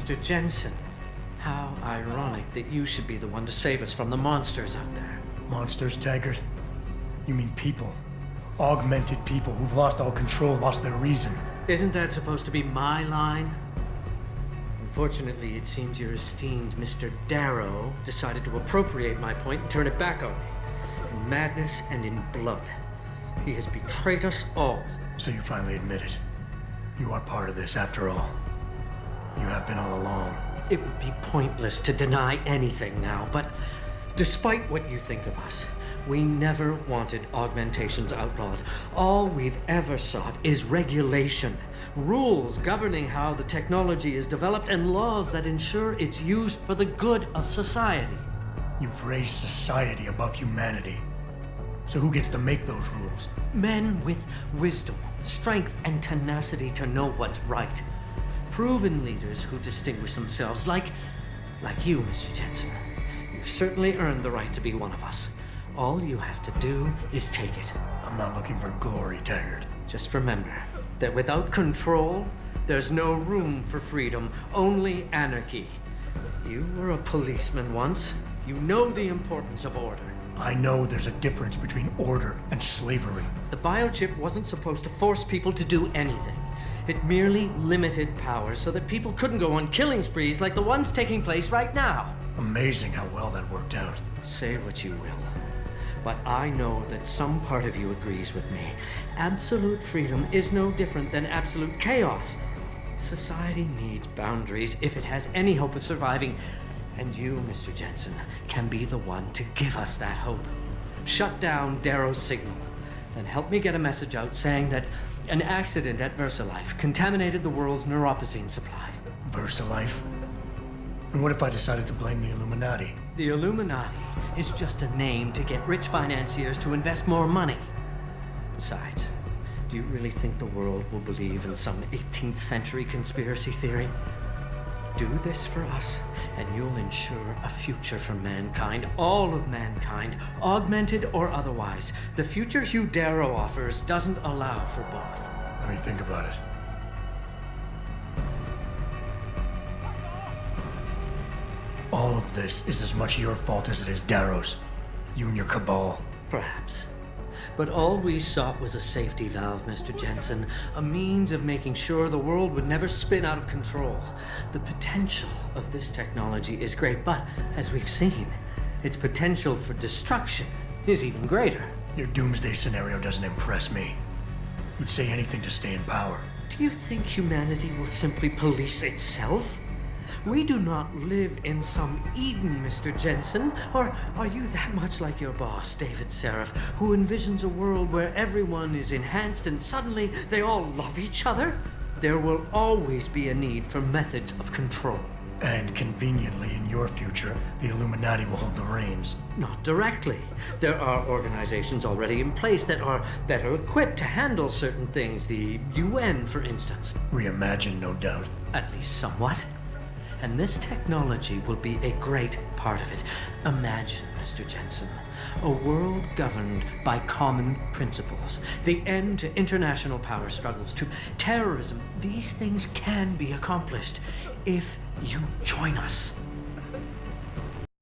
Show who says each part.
Speaker 1: Mr. Jensen. How ironic that you should be the one to save us from the monsters out there.
Speaker 2: Monsters, Taggart? You mean people. Augmented people who've lost all control, lost their reason.
Speaker 1: Isn't that supposed to be my line? Unfortunately, it seems your esteemed Mr. Darrow decided to appropriate my point and turn it back on me. In madness and in blood. He has betrayed us all.
Speaker 2: So you finally admit it. You are part of this, after all. You have been all along.
Speaker 1: It would be pointless to deny anything now, but despite what you think of us, we never wanted augmentations outlawed. All we've ever sought is regulation. Rules governing how the technology is developed and laws that ensure its use for the good of society.
Speaker 2: You've raised society above humanity. So who gets to make those rules?
Speaker 1: Men with wisdom, strength, and tenacity to know what's right. Proven leaders who distinguish themselves like you, Mr. Jensen. You've certainly earned the right to be one of us. All you have to do is take it.
Speaker 2: I'm not looking for glory, Taggart.
Speaker 1: Just remember that without control, there's no room for freedom, only anarchy. You were a policeman once. You know the importance of order.
Speaker 2: I know there's a difference between order and slavery.
Speaker 1: The biochip wasn't supposed to force people to do anything. It merely limited powers so that people couldn't go on killing sprees like the ones taking place right now.
Speaker 2: Amazing how well that worked out.
Speaker 1: Say what you will, but I know that some part of you agrees with me. Absolute freedom is no different than absolute chaos. Society needs boundaries if it has any hope of surviving. And you, Mr. Jensen, can be the one to give us that hope. Shut down Darrow's signal. Then help me get a message out saying that an accident at VersaLife contaminated the world's neuropozyne supply.
Speaker 2: VersaLife? And what if I decided to blame the Illuminati?
Speaker 1: The Illuminati is just a name to get rich financiers to invest more money. Besides, do you really think the world will believe in some 18th century conspiracy theory? Do this for us, and you'll ensure a future for mankind, all of mankind, augmented or otherwise. The future Hugh Darrow offers doesn't allow for both.
Speaker 2: Let me think about it. All of this is as much your fault as it is Darrow's. You and your cabal.
Speaker 1: Perhaps. But all we sought was a safety valve, Mr. Jensen, a means of making sure the world would never spin out of control. The potential of this technology is great, but as we've seen, its potential for destruction is even greater.
Speaker 2: Your doomsday scenario doesn't impress me. You'd say anything to stay in power.
Speaker 1: Do you think humanity will simply police itself? We do not live in some Eden, Mr. Jensen. Or are you that much like your boss, David Seraph, who envisions a world where everyone is enhanced and suddenly they all love each other? There will always be a need for methods of control.
Speaker 2: And conveniently, in your future, the Illuminati will hold the reins.
Speaker 1: Not directly. There are organizations already in place that are better equipped to handle certain things. The UN, for instance.
Speaker 2: Reimagined, no doubt.
Speaker 1: At least somewhat. And this technology will be a great part of it. Imagine, Mr. Jensen, a world governed by common principles. The end to international power struggles, to terrorism. These things can be accomplished if you join us.